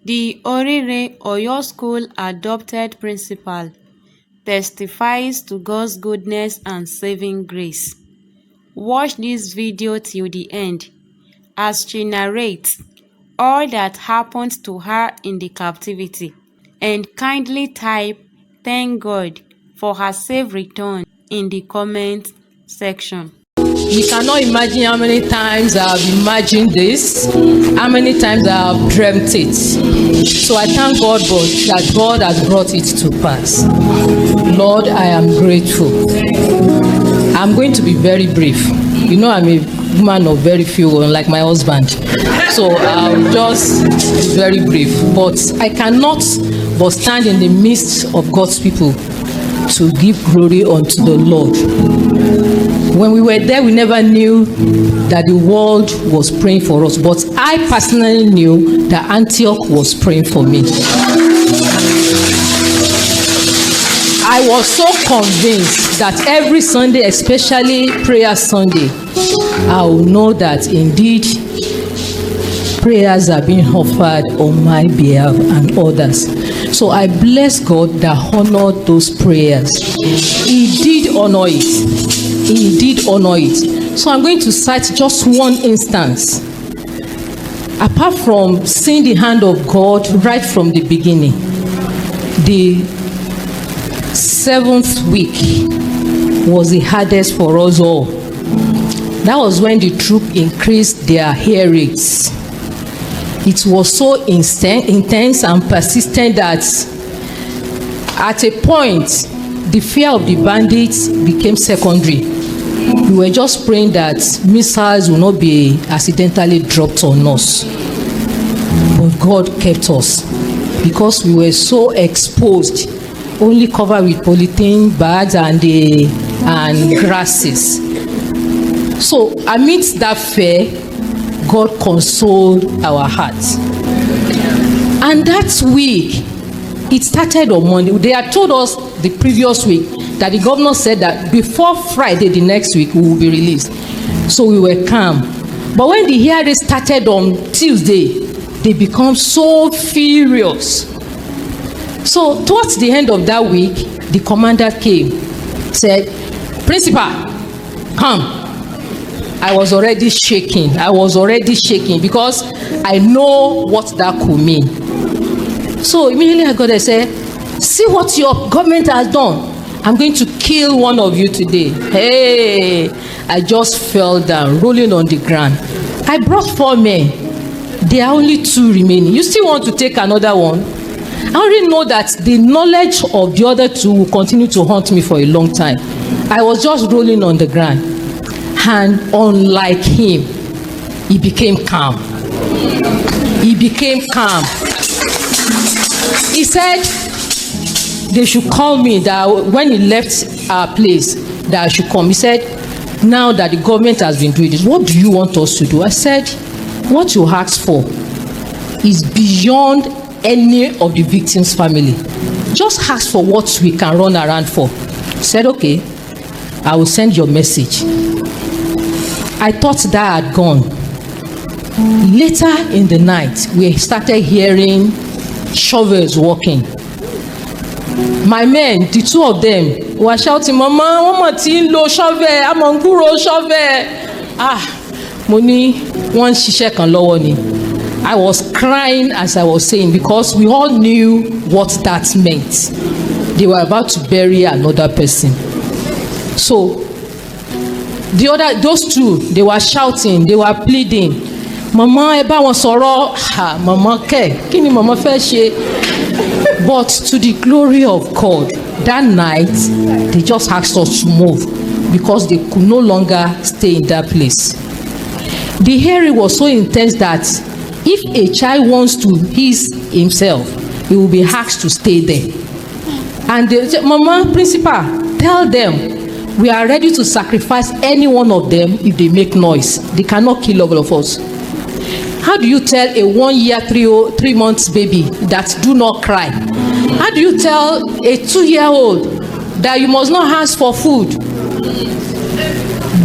The Oriire Oyo School adopted principal testifies to God's goodness and saving grace. Watch this video till the end as she narrates all that happened to her in the captivity, and kindly type "Thank God" for her safe return in the comment section. You cannot imagine how many times I have imagined this, how many times I have dreamt it. So I thank God that God has brought it to pass. Lord, I am grateful. I'm going to be very brief. You know, I'm a woman of very few, unlike my husband. So I'll just be very brief. But I cannot but stand in the midst of God's people to give glory unto the Lord. When we were there, we never knew that the world was praying for us, but I personally knew that Antioch was praying for me. I was so convinced that every Sunday, especially prayer Sunday, I will know that indeed prayers are being offered on my behalf and others. So I bless God that honored those prayers. He did honor it. He did honor it. So I'm going to cite just one instance. Apart from seeing the hand of God right from the beginning, the 7th week was the hardest for us all. That was when the troop increased their hair rates. It was so intense and persistent that at a point, the fear of the bandits became secondary. We were just praying that missiles will not be accidentally dropped on us. But God kept us because we were so exposed, only covered with polythene bags and grasses. So amidst that fear, God consoled our hearts. And that week, it started on Monday. They had told us the previous week that the governor said that before Friday the next week we will be released. So we were calm. But when the hearing started on Tuesday, they become so furious. So towards the end of that week, the commander came, said, "Principal, come." I was already shaking because I know what that could mean. So immediately I got there and said, "See what your government has done. I'm going to kill one of you today." Hey, I just fell down, rolling on the ground. I brought 4 men. There are only 2 remaining. You still want to take another one? I already know that the knowledge of the other 2 will continue to haunt me for a long time. I was just rolling on the ground. And unlike him, he became calm. He became calm. He said they should call me, that when he left our place, that I should come. He said, "Now that the government has been doing this, what do you want us to do?" I said, "What you asked for is beyond any of the victims' family. Just ask for what we can run around for." He said, "Okay, I will send your message." I thought that had gone. Later in the night, we started hearing shovels walking. My men, the 2 of them, were shouting, "Mama, Mama ti ń lo shovel, amonguro shovel." Mo ní wọ́n ń ṣiṣẹ́ kan lọ́wọ́ ni. I was crying as I was saying because we all knew what that meant. They were about to bury another person. So those 2, they were shouting, they were pleading, "Mama, ẹ bá wọn sọ̀rọ̀." Mama kí ni mama fẹ́ ṣe? But to the glory of God, that night they just asked us to move because they could no longer stay in that place. The hearing was so intense that if a child wants to ease himself, he will be asked to stay there. And they said, "Mama, principal, tell them we are ready to sacrifice any one of them if they make noise. They cannot kill all of us." How do you tell a 1 year, 3 months baby that do not cry? How do you tell a 2-year-old that you must not ask for food?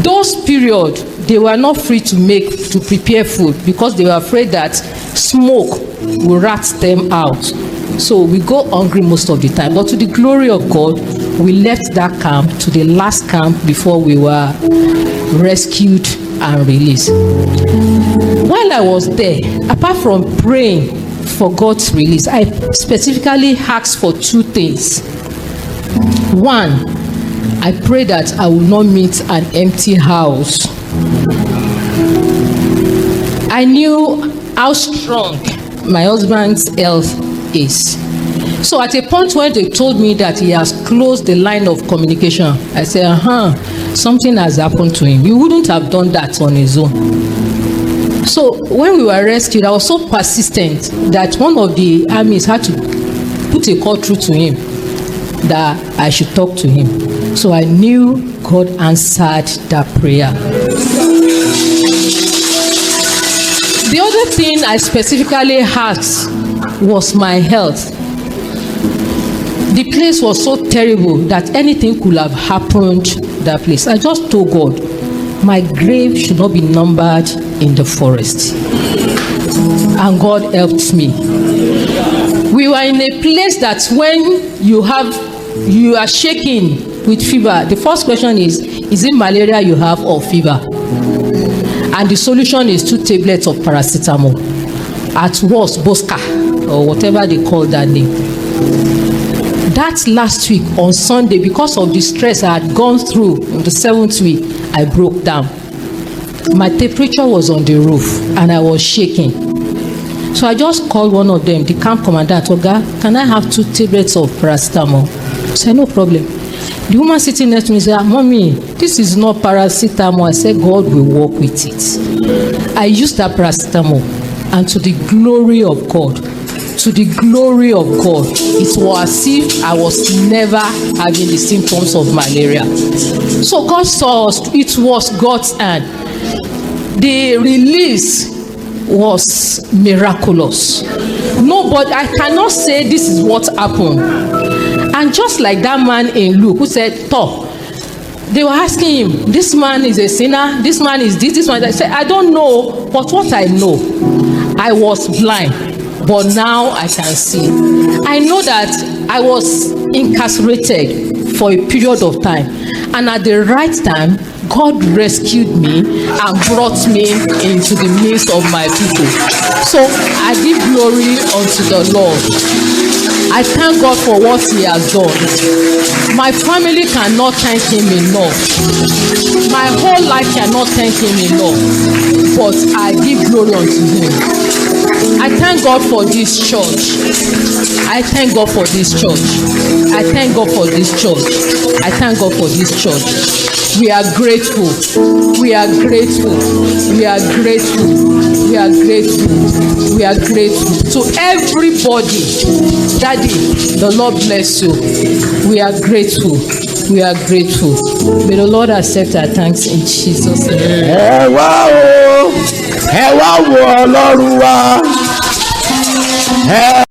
Those period, they were not free to prepare food because they were afraid that smoke we rat them out. So we go hungry most of the time. But to the glory of God, we left that camp to the last camp before we were rescued and released. While I was there, apart from praying for God's release, I specifically asked for two things. One, I pray that I will not meet an empty house. I knew how strong my husband's health is. So at a point when they told me that he has closed the line of communication, I said, something has happened to him. He wouldn't have done that on his own. So when we were rescued, I was so persistent that one of the armies had to put a call through to him that I should talk to him. So I knew God answered that prayer. The other thing I specifically asked was my health. The place was so terrible that anything could have happened that place. I just told God, my grave should not be numbered in the forest. And God helped me. We were in a place that when you are shaking with fever, the first question is it malaria you have or fever? And the solution is 2 tablets of paracetamol. At worst, Bosca, or whatever they call that name. That last week on Sunday, because of the stress I had gone through in the 7th week, I broke down. My temperature was on the roof and I was shaking. So I just called one of them, the camp commandant, Oga, can I have 2 tablets of paracetamol? I said, no problem. The woman sitting next to me said, Mommy, this is not paracetamol. I said, God will work with it. I used that paracetamol, and to the glory of God, it was as if I was never having the symptoms of malaria. So God saw us. It was God's hand. The release was miraculous. No, but I cannot say this is what happened. And just like that man in Luke who said, Top, they were asking him, this man is a sinner, this man is this man. I said, I don't know, but what I know, I was blind, but now I can see. I know that I was incarcerated for a period of time, and at the right time, God rescued me and brought me into the midst of my people. So I give glory unto the Lord. I thank God for what He has done. My family cannot thank Him enough. My whole life cannot thank Him enough. But I give glory unto Him. I thank God for this church. I thank God for this church. I thank God for this church. I thank God for this church. We are grateful. We are grateful. We are grateful. We are grateful. We are grateful to everybody. Daddy, the Lord bless you. We are grateful. We are grateful. May the Lord accept our thanks in Jesus' name. Ẹ wá o, Ọlọ́run wa.